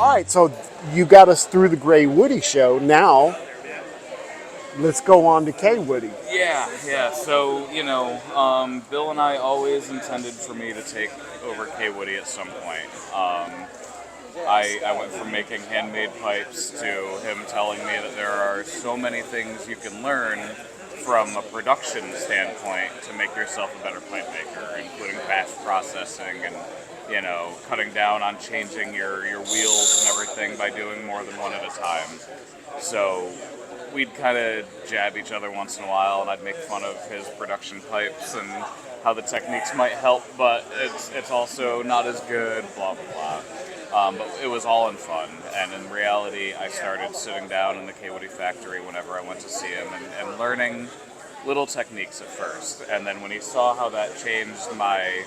All right, so you got us through the Kaywoodie show. Now, let's go on to Kaywoodie. Yeah. So, Bill and I always intended for me to take over Kaywoodie at some point. I went from making handmade pipes to him telling me that there are so many things you can learn from a production standpoint to make yourself a better pipe maker, including batch processing and cutting down on changing your wheels and everything by doing more than one at a time. So we'd kind of jab each other once in a while, and I'd make fun of his production pipes and how the techniques might help, but it's also not as good, blah, blah, blah. But it was all in fun, and in reality, I started sitting down in the Kaywoodie factory whenever I went to see him and learning little techniques at first. And then when he saw how that changed my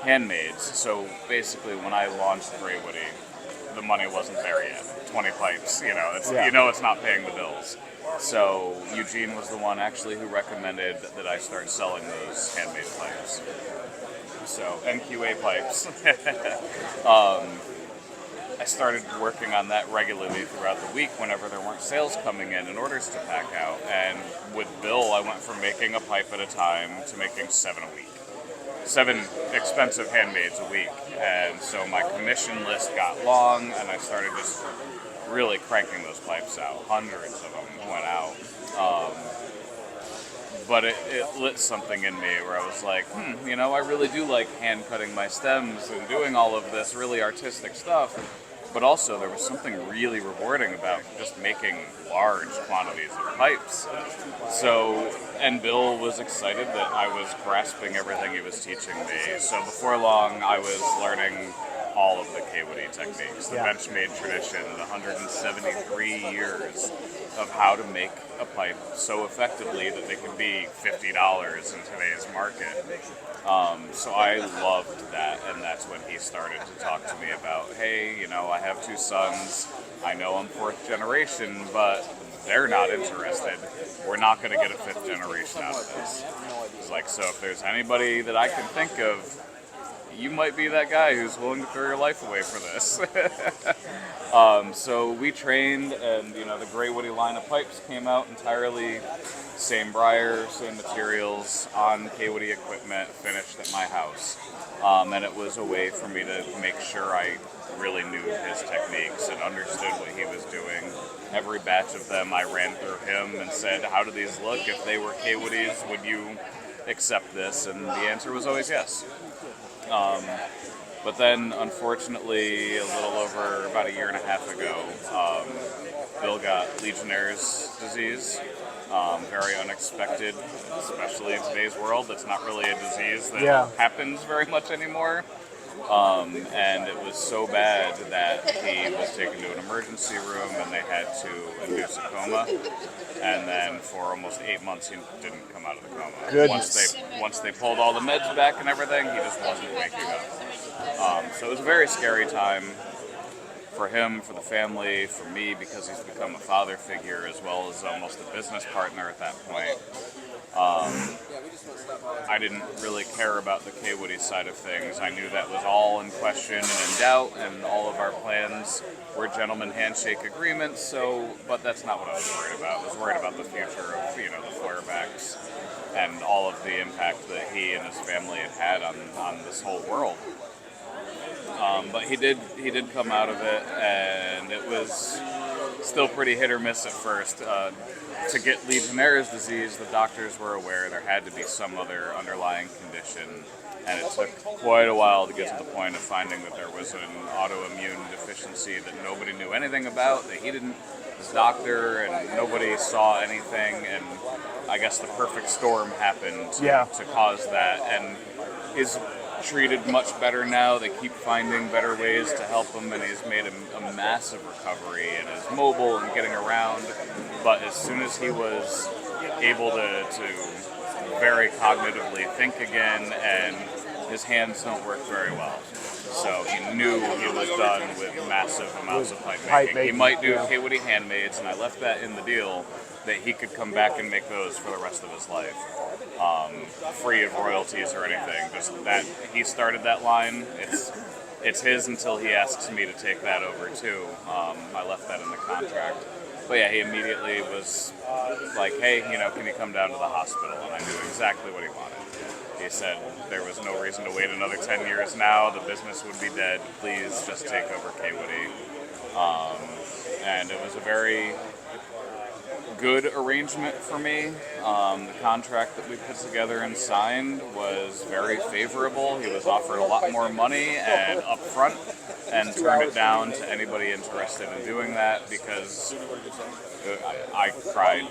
handmades, so basically when I launched Kaywoodie, the money wasn't there yet. 20 pipes, it's not paying the bills. So Eugene was the one actually who recommended that I start selling those handmade pipes. So NQA pipes. I started working on that regularly throughout the week whenever there weren't sales coming in and orders to pack out. And with Bill, I went from making a pipe at a time to making 7 a week. 7 expensive handmades a week. And so my commission list got long, and I started just really cranking those pipes out. Hundreds of them went out. But it lit something in me where I was like, I really do like hand cutting my stems and doing all of this really artistic stuff. But also there was something really rewarding about just making large quantities of pipes. So, and Bill was excited that I was grasping everything he was teaching me. So before long, I was learning all of the Kaywoodie techniques, the Benchmade tradition, the 173 years of how to make a pipe so effectively that they can be $50 in today's market. So I loved that, and that's when he started to talk to me about, hey, I have 2 sons, I know I'm 4th generation, but they're not interested. We're not going to get a 5th generation out of this. It's like, so if there's anybody that I can think of, you might be that guy who's willing to throw your life away for this. So we trained, and the Kaywoodie line of pipes came out entirely same briar, same materials, on Kaywoodie equipment, finished at my house. And it was a way for me to make sure I really knew his techniques and understood what he was doing. Every batch of them I ran through him and said, how do these look? If they were Kaywoodies, would you accept this? And the answer was always yes. But then, unfortunately, a little over about a year and a half ago, Bill got Legionnaire's disease. Very unexpected, especially in today's world. It's not really a disease that happens very much anymore. And it was so bad that he was taken to an emergency room and they had to induce a coma. And then for almost 8 months, he didn't come out of the coma. Goodness. Once they pulled all the meds back and everything, he just wasn't waking up. So it was a very scary time for him, for the family, for me, because he's become a father figure as well as almost a business partner at that point. I didn't really care about the Kaywoodie side of things. I knew that was all in question and in doubt, and all of our plans were gentleman handshake agreements. But that's not what I was worried about. I was worried about the future of the Feuerbachs and all of the impact that he and his family had on this whole world. But he did come out of it, and it was still pretty hit or miss at first. To get Legionnaire's disease, the doctors were aware there had to be some other underlying condition, and it took quite a while to get to the point of finding that there was an autoimmune deficiency that nobody knew anything about, that he didn't, his doctor, and nobody saw anything, and I guess the perfect storm happened to cause that, and is treated much better now. They keep finding better ways to help him, and he's made a massive recovery and is mobile and getting around. But as soon as he was able to very cognitively think again, and his hands don't work very well, so he knew he was done with massive amounts of pipe making. He might do Kaywoodie handmades, and I left that in the deal that he could come back and make those for the rest of his life, free of royalties or anything. Just that he started that line. it's his until he asks me to take that over too. I left that in the contract. But yeah, he immediately was like, hey, can you come down to the hospital? And I knew exactly what he wanted. He said there was no reason to wait another 10 years now. The business would be dead. Please just take over Kaywoodie. And it was a very good arrangement for me. The contract that we put together and signed was very favorable. He was offered a lot more money and upfront, and turned it down to anybody interested in doing that because I cried,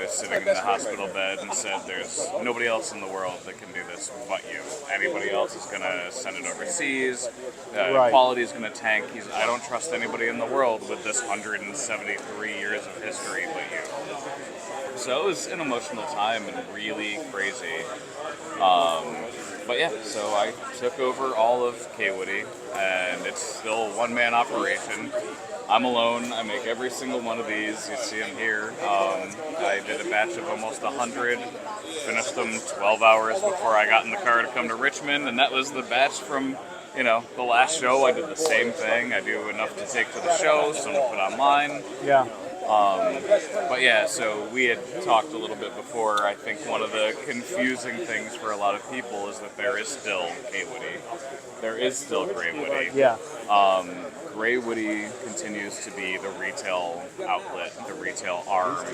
sitting in the hospital bed and said, there's nobody else in the world that can do this but you. Anybody else is going to send it overseas. Quality is going to tank. I don't trust anybody in the world with this 173 years of history but you. So it was an emotional time and really crazy. But yeah, so I took over all of Kaywoodie, and it's still a one-man operation. I'm alone. I make every single one of these. You see them here. I did a batch of almost 100, finished them 12 hours before I got in the car to come to Richmond, and that was the batch from, the last show. I did the same thing. I do enough to take to the show, some to put online. Yeah. But yeah, so we had talked a little bit before. I think one of the confusing things for a lot of people is that there is still Kaywoodie. There is still Kaywoodie. Yeah. Kaywoodie continues to be the retail outlet, the retail arm.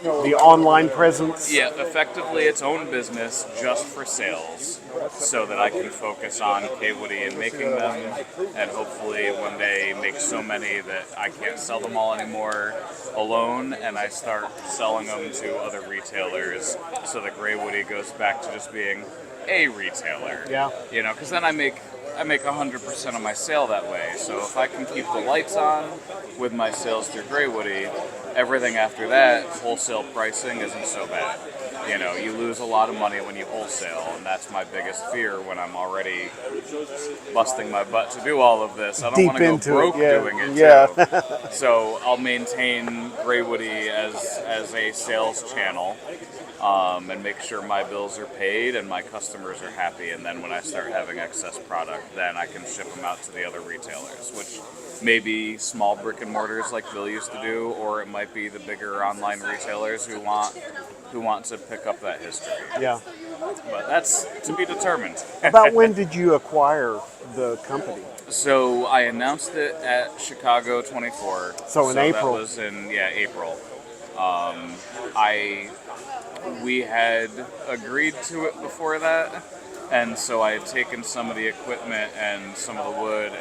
The online presence. Yeah, effectively its own business just for sales, so that I can focus on Kaywoodie and making them, and hopefully one day make so many that I can't sell them all anymore alone, and I start selling them to other retailers, so that Kaywoodie goes back to just being a retailer. Yeah. Because then I make 100% of my sale that way. So if I can keep the lights on with my sales through Kaywoodie, everything after that, wholesale pricing isn't so bad. You lose a lot of money when you wholesale, and that's my biggest fear when I'm already busting my butt to do all of this. I don't want to go broke doing it too. So I'll maintain Kaywoodie as a sales channel. And make sure my bills are paid and my customers are happy, and then when I start having excess product, then I can ship them out to the other retailers, which may be small brick and mortars like Bill used to do, or it might be the bigger online retailers who want to pick up that history. Yeah. But that's to be determined. About when did you acquire the company? So I announced it at Chicago 24. So in April. That was in April. We had agreed to it before that, and so I had taken some of the equipment and some of the wood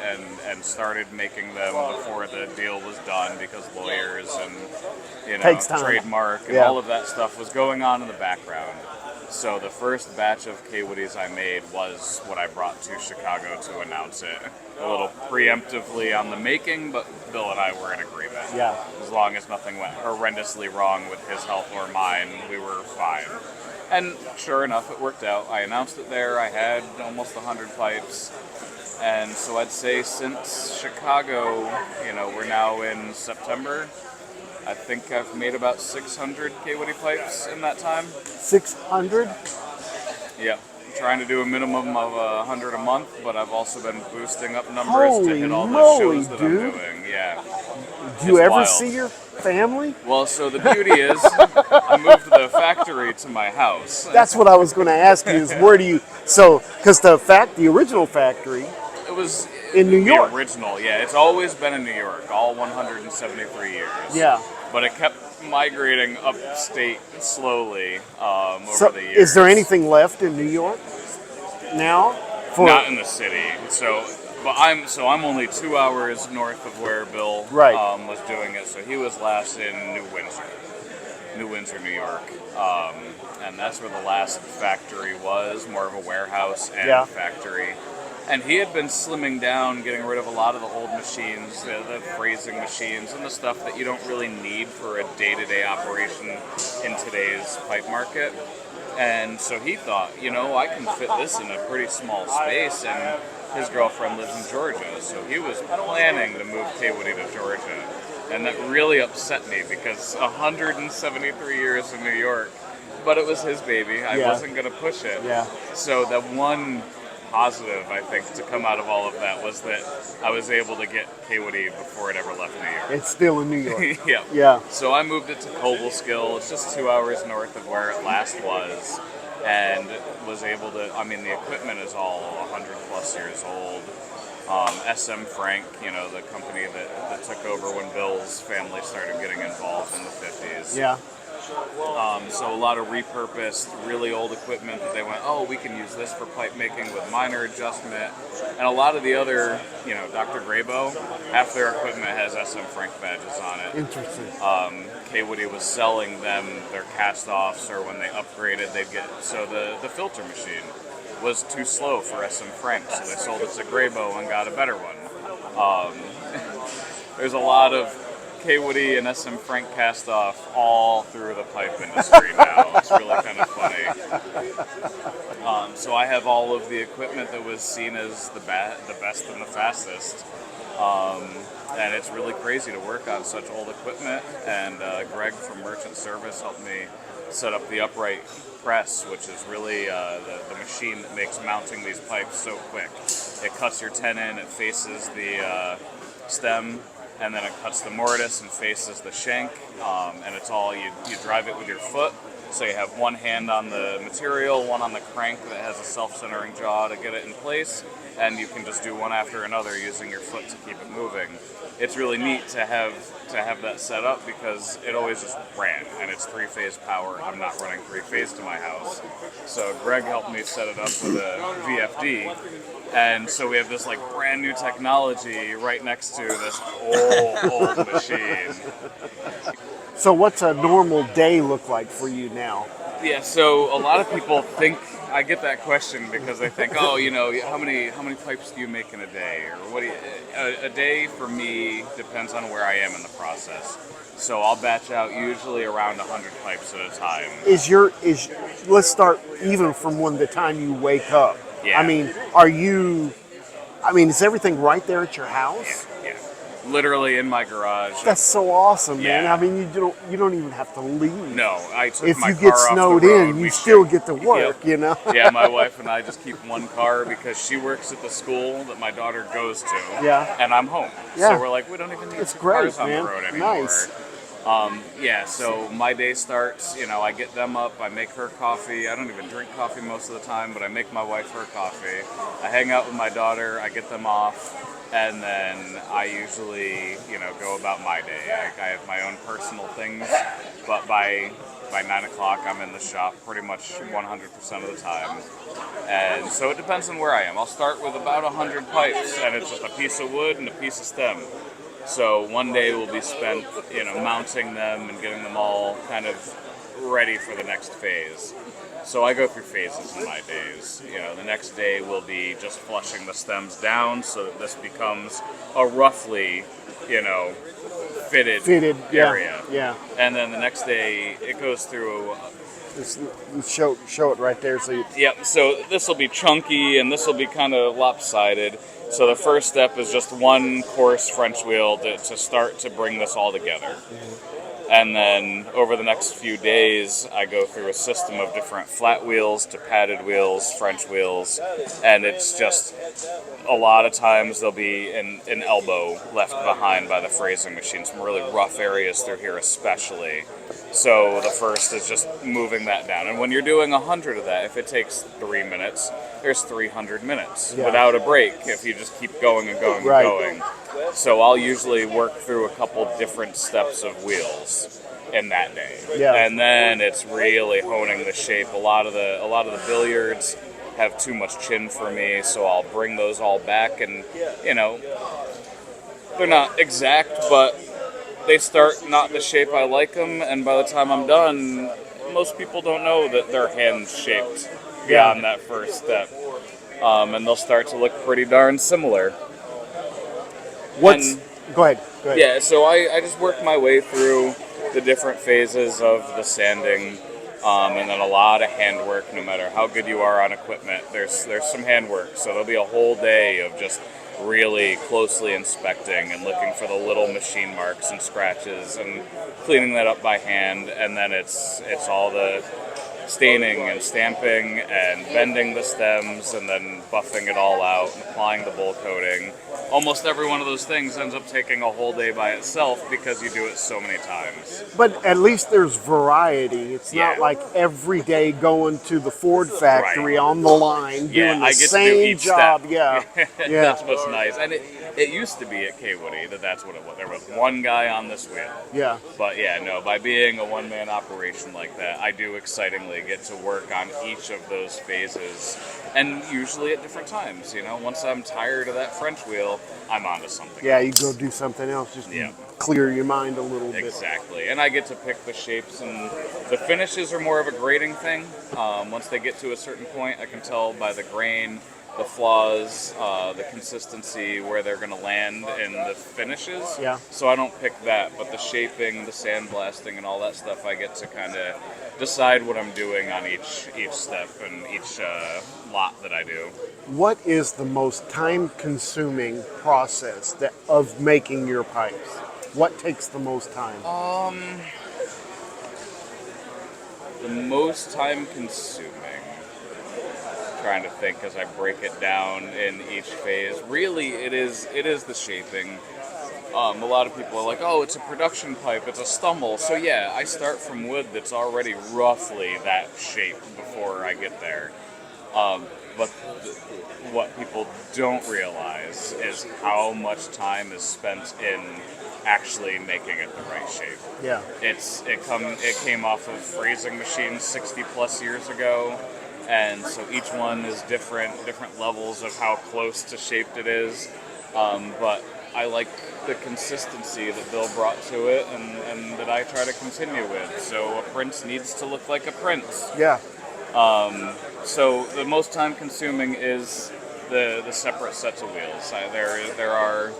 and started making them before the deal was done, because lawyers and Takes time. trademark and all of that stuff was going on in the background. So the first batch of Kaywoodies I made was what I brought to Chicago to announce it. A little preemptively on the making, but Bill and I were in agreement. Yeah. As long as nothing went horrendously wrong with his health or mine, we were fine. And sure enough, it worked out. I announced it there. I had almost 100 pipes. And so I'd say since Chicago, we're now in September, I think I've made about 600 Kaywoodie pipes in that time. 600? Yep. Trying to do a minimum of 100 a month, but I've also been boosting up numbers to hit all the shows that I'm doing. Yeah. Do you ever see your family? Well, so the beauty is, I moved the factory to my house. That's what I was going to ask you. Is where do you? So, because the original factory, it was in New York. The original, yeah. It's always been in New York, all 173 years. Yeah. But it kept migrating upstate slowly over the years. Is there anything left in New York now? Not in the city. I'm only 2 hours north of where Bill was doing it. So he was last in New Windsor, New York, and that's where the last factory was, more of a warehouse and factory. And he had been slimming down, getting rid of a lot of the old machines, the phrasing machines, and the stuff that you don't really need for a day-to-day operation in today's pipe market. And so he thought, I can fit this in a pretty small space, and his girlfriend lives in Georgia, so he was planning to move Kaywoodie to Georgia. And that really upset me, because 173 years in New York, but it was his baby. I wasn't going to push it. Yeah. So the one positive, I think, to come out of all of that was that I was able to get Kaywoodie before it ever left New York. It's still in New York. Yeah. Yeah. So I moved it to Cobleskill. It's just 2 hours north of where it last was, and was able to. I mean, the equipment is all 100 plus years old. SM Frank, the company that took over when Bill's family started getting involved in the 50s. Yeah. So a lot of repurposed, really old equipment that they went, oh, we can use this for pipe making with minor adjustment. And a lot of the other, Dr. Graybo, half their equipment has SM Frank badges on it. Interesting. Kaywoodie was selling them their cast-offs, or when they upgraded, they'd get... So the filter machine was too slow for SM Frank, so they sold it to Graybo and got a better one. There's a lot of Kaywoodie and SM Frank cast-off all through the pipe industry now. It's really kind of funny. So I have all of the equipment that was seen as the best and the fastest. And it's really crazy to work on such old equipment. And Greg from Merchant Service helped me set up the upright press, which is really the machine that makes mounting these pipes so quick. It cuts your tenon, it faces the stem, and then it cuts the mortise and faces the shank, and it's all, you drive it with your foot, so you have one hand on the material, one on the crank that has a self-centering jaw to get it in place, and you can just do one after another using your foot to keep it moving. It's really neat to have that set up because it always just ran, and it's 3-phase power. I'm not running 3-phase to my house. So Greg helped me set it up with a VFD, and so we have this like brand new technology right next to this old machine. So what's a normal day look like for you now? Yeah, so a lot of people think, I get that question because they think, oh, how many pipes do you make in a day, or what do you? A day for me depends on where I am in the process. So I'll batch out usually around 100 pipes at a time. Let's start even from the time you wake up. Yeah. I mean, is everything right there at your house? Yeah. Literally in my garage. That's so awesome, man. Yeah. I mean, you don't even have to leave. No, I took If my you car get off snowed the road, in, you we still shipped- get to work, Yep. Yeah, my wife and I just keep one car because she works at the school that my daughter goes to. Yeah. And I'm home. Yeah. So we're like, we don't even need It's two great, cars on man. the road anymore. Nice. So my day starts, I get them up, I make her coffee. I don't even drink coffee most of the time, but I make my wife her coffee. I hang out with my daughter, I get them off, and then I usually, go about my day. I have my own personal things, but by 9 o'clock I'm in the shop pretty much 100% of the time. And so it depends on where I am. I'll start with about 100 pipes, and it's just a piece of wood and a piece of stem. So one day will be spent, mounting them and getting them all kind of ready for the next phase. So I go through phases in my days. The next day will be just flushing the stems down so that this becomes a roughly, fitted area. Yeah. And then the next day it goes through. Show it right there. Yep. So this will be chunky and this will be kind of lopsided. So the first step is just one coarse French wheel to start to bring this all together. Mm-hmm. And then over the next few days, I go through a system of different flat wheels to padded wheels, French wheels, and it's just a lot of times there'll be an elbow left behind by the phrasing machine, some really rough areas through here especially. So the first is just moving that down. And when you're doing 100 of that, if it takes 3 minutes, there's 300 minutes without a break if you just keep going and going and going. So I'll usually work through a couple different steps of wheels in that day. Yeah. And then it's really honing the shape. A lot of the billiards have too much chin for me, so I'll bring those all back and they're not exact, but they start not the shape I like them, and by the time I'm done, most people don't know that they're hand-shaped beyond that first step. And they'll start to look pretty darn similar. Go ahead. Yeah, so I just work my way through the different phases of the sanding, and then a lot of handwork. No matter how good you are on equipment, there's some handwork. So there'll be a whole day of just really closely inspecting and looking for the little machine marks and scratches and cleaning that up by hand. And then it's all the staining and stamping and bending the stems and then buffing it all out and applying the bowl coating. Almost every one of those things ends up taking a whole day by itself because you do it so many times. But at least there's variety. It's Yeah. not like every day going to the Ford factory Right. on the line Yeah, doing the I get to do same each job. step. Yeah, yeah. That's what's nice. And it used to be at Kaywoodie that's what it was. There was one guy on this wheel. Yeah. But yeah, no, by being a one-man operation like that, I do excitingly get to work on each of those phases, and usually at different times. You know, once I'm tired of that French wheel, I'm on to something. Yeah, you go do something else. Just Yeah. clear your mind a little bit. Exactly, and I get to pick the shapes, and the finishes are more of a grading thing. Once they get to a certain point, I can tell by the grain, the flaws, the consistency, where they're going to land in the finishes. Yeah. So I don't pick that, but the shaping, the sandblasting, and all that stuff, I get to kind of decide what I'm doing on each step and each lot that I do. What is the most time-consuming process of making your pipes? What takes the most time? The most time consuming, trying to think as I break it down in each phase, really it is the shaping. A lot of people are like, oh, it's a production pipe, it's a stumble. So yeah, I start from wood that's already roughly that shape before I get there. But what people don't realize is how much time is spent in actually making it the right shape. Yeah. It came off of freezing machines 60 plus years ago, and so each one is different levels of how close to shaped it is. But I like the consistency that Bill brought to it, and that I try to continue with. So a Prince needs to look like a Prince. Yeah. So the most time consuming is the separate sets of wheels. There are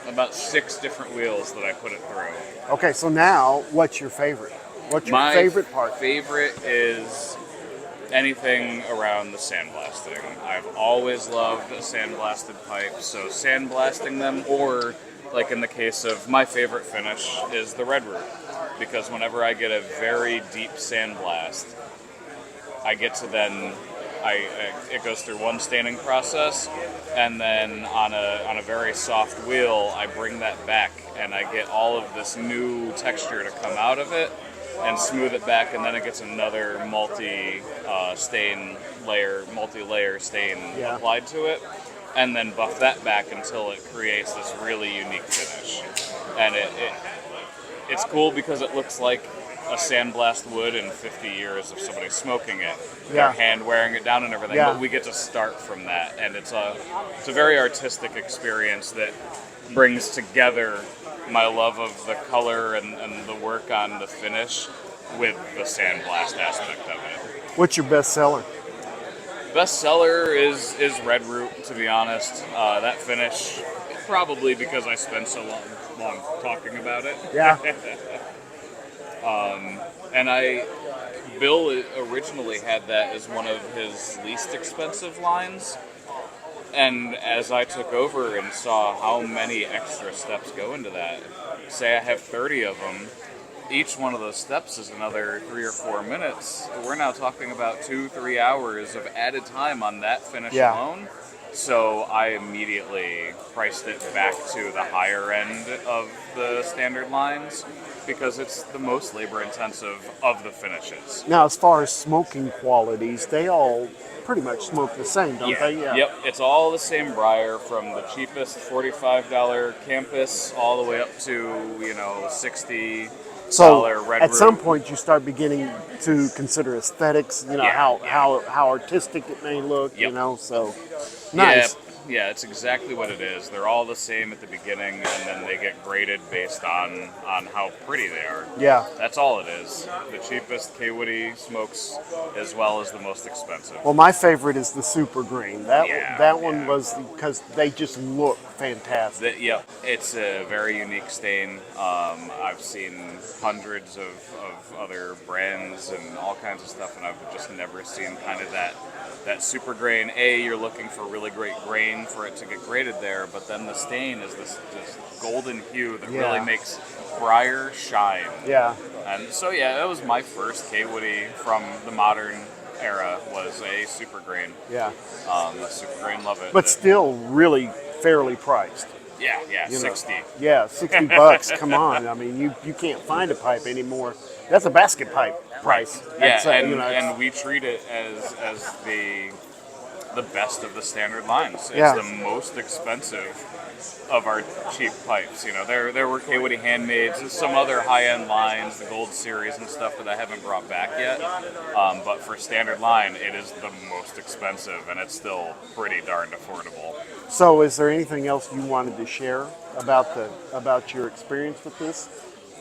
about 6 different wheels that I put it through. Okay, so now, what's your favorite? What's your favorite part? My favorite is anything around the sandblasting. I've always loved a sandblasted pipe, so sandblasting them, or like in the case of my favorite finish is the red root, because whenever I get a very deep sandblast, I get to then it goes through one staining process, and then on a very soft wheel, I bring that back, and I get all of this new texture to come out of it, and smooth it back, and then it gets another multi-layer stain Yeah. applied to it, and then buff that back until it creates this really unique finish. And it's cool because it looks like a sandblast wood in 50 years of somebody smoking it, Yeah. their hand wearing it down and everything. Yeah. But we get to start from that, and it's a very artistic experience that brings together my love of the color and the work on the finish with the sandblast aspect of it. What's your best seller? Best seller is Red Root, to be honest. That finish, probably because I spent so long talking about it. Yeah. And Bill originally had that as one of his least expensive lines. And as I took over and saw how many extra steps go into that, say I have 30 of them, each one of those steps is another 3 or 4 minutes. We're now talking about 2-3 hours of added time on that finish Yeah. alone. So I immediately priced it back to the higher end of the standard lines because it's the most labor intensive of the finishes. Now, as far as smoking qualities, they all pretty much smoke the same, don't they? Yeah. Yep, it's all the same briar, from the cheapest $45 campus all the way up to, $60 So red at root. some point, you start beginning to consider aesthetics. Yeah. how artistic it may look. Yep. So nice. Yeah, it's exactly what it is. They're all the same at the beginning, and then they get graded based on how pretty they are. Yeah. That's all it is. The cheapest Kaywoodie smokes as well as the most expensive. Well, my favorite is the super green. That one Yeah. was because they just look fantastic. Yep, it's a very unique stain. I've seen hundreds of other brands and all kinds of stuff, and I've just never seen kind of that super grain. You're looking for really great grain for it to get graded there, but then the stain is this golden hue that Yeah. really makes briar shine. Yeah. And so yeah, that was my first Kaywoodie from the modern era was a super green. Yeah. A super green, love it. But still really fairly priced. Yeah, You know. 60. Yeah, $60. Come on. I mean, you can't find a pipe anymore. That's a basket pipe price. Yeah, That's, and we treat it as the best of the standard lines. It's Yeah. the most expensive of our cheap pipes. You know, there were Kaywoodie handmades and some other high-end lines, the Gold Series and stuff that I haven't brought back yet. But for standard line, it is the most expensive, and it's still pretty darned affordable. So, is there anything else you wanted to share about your experience with this?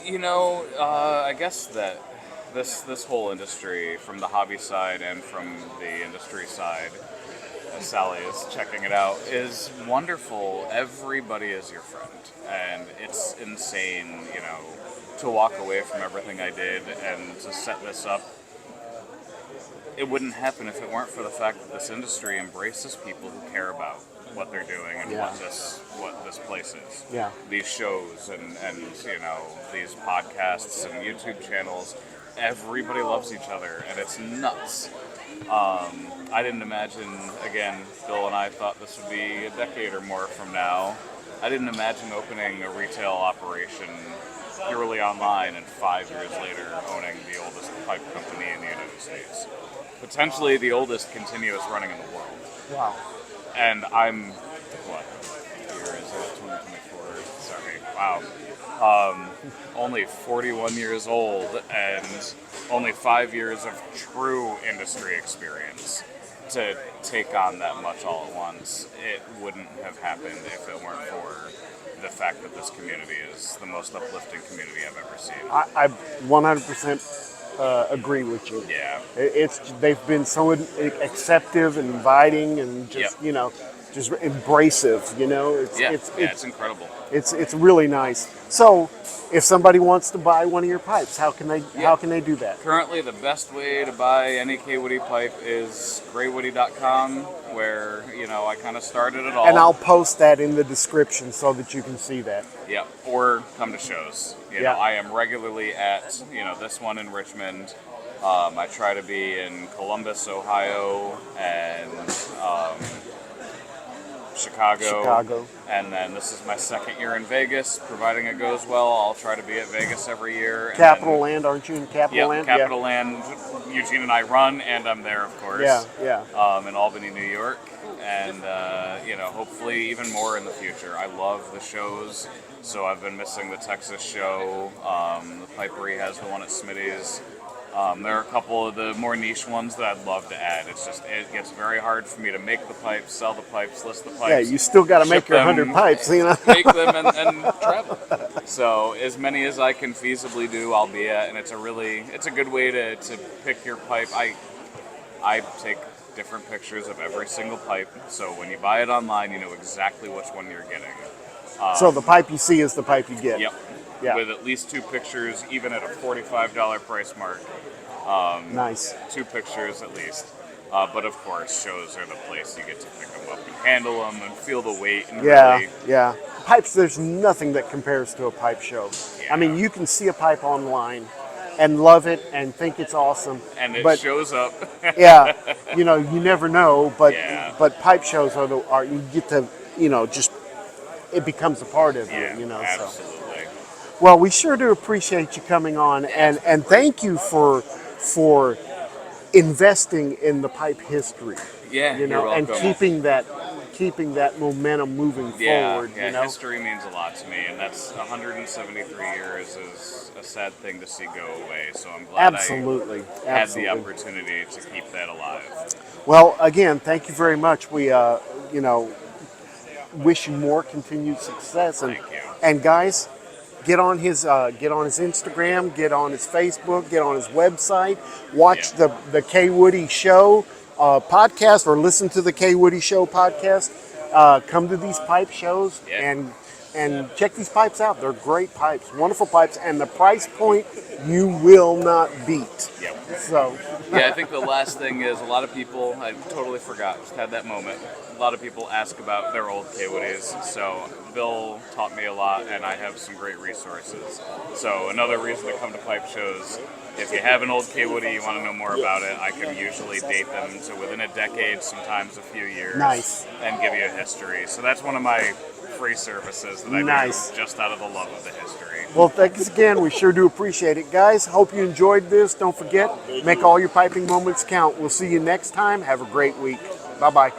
You know, I guess that this whole industry, from the hobby side and from the industry side, as Sally is checking it out, is wonderful. Everybody is your friend, and it's insane, you know, to walk away from everything I did and to set this up. It wouldn't happen if it weren't for the fact that this industry embraces people who care about what they're doing and Yeah. what this place is. Yeah. These shows and you know, these podcasts and YouTube channels, everybody loves each other, and it's nuts. I didn't imagine, again, Bill and I thought this would be a decade or more from now. I didn't imagine opening a retail operation purely online and 5 years later owning the oldest pipe company in the United States. Potentially the oldest continuous running in the world. Wow. And I'm, what year is it? 2024. Sorry. Wow. Only 41 years old and only 5 years of true industry experience. To take on that much all at once, it wouldn't have happened if it weren't for the fact that this community is the most uplifting community I've ever seen. I 100% agree with you. Yeah. They've been so acceptive and inviting and just Yep. just embracive. It's incredible. It's really nice. So, if somebody wants to buy one of your pipes, how can they do that? Currently, the best way to buy any Kaywoodie pipe is Kaywoodie.com, where I kind of started it all. And I'll post that in the description so that you can see that. Yeah, or come to shows. Yeah. I am regularly at this one in Richmond. I try to be in Columbus, Ohio, and Chicago. And then this is my second year in Vegas. Providing it goes well, I'll try to be at Vegas every year. Capital Land, aren't you in Capital Land? Capital Land. Eugene and I run, and I'm there, of course. Yeah. In Albany, New York. And, hopefully even more in the future. I love the shows, so I've been missing the Texas show. The Pipery has the one at Smitty's. There are a couple of the more niche ones that I'd love to add. It gets very hard for me to make the pipes, sell the pipes, list the pipes. Yeah, you still got to make your 100 pipes, Make them and travel. So as many as I can feasibly do, I'll be at, and it's a good way to pick your pipe. I take different pictures of every single pipe, so when you buy it online, you know exactly which one you're getting. So the pipe you see is the pipe you get. Yep. Yeah. With at least 2 pictures, even at a $45 price mark. Nice. 2 pictures at least. But of course, shows are the place you get to pick them up and handle them and feel the weight. And really, Yeah. Pipes, there's nothing that compares to a pipe show. Yeah. I mean, you can see a pipe online and love it and think it's awesome. and it but, shows up. Yeah, you never know, but Yeah. but pipe shows are you get to, just it becomes a part of Yeah, you, So. absolutely. Well, we sure do appreciate you coming on, and thank you for investing in the pipe history. Yeah, you're and welcome. keeping that momentum moving forward. Yeah, history means a lot to me, and that's 173 years is a sad thing to see go away. So I'm glad Absolutely. I had the opportunity to keep that alive. Well, again, thank you very much. We, wish you more continued success. And, Thank you. And guys, get on his Instagram, get on his Facebook, get on his website, watch the Kaywoodie Show podcast, or listen to the Kaywoodie Show podcast. Come to these pipe shows Yeah. And check these pipes out. They're great pipes, wonderful pipes, and the price point you will not beat. Yep. So, Yeah, I think the last thing is a lot of people, I totally forgot, just had that moment. A lot of people ask about their old Kaywoodies, so Bill taught me a lot, and I have some great resources. So another reason to come to pipe shows, if you have an old Kaywoodie, you want to know more about it, I can usually date them to within a decade, sometimes a few years, Nice. and give you a history. So that's one of my free services that I Nice. do just out of the love of the history. well, thanks again. We sure do appreciate it. Guys, hope you enjoyed this. Don't forget, make all your piping moments count. We'll see you next time. Have a great week. Bye-bye.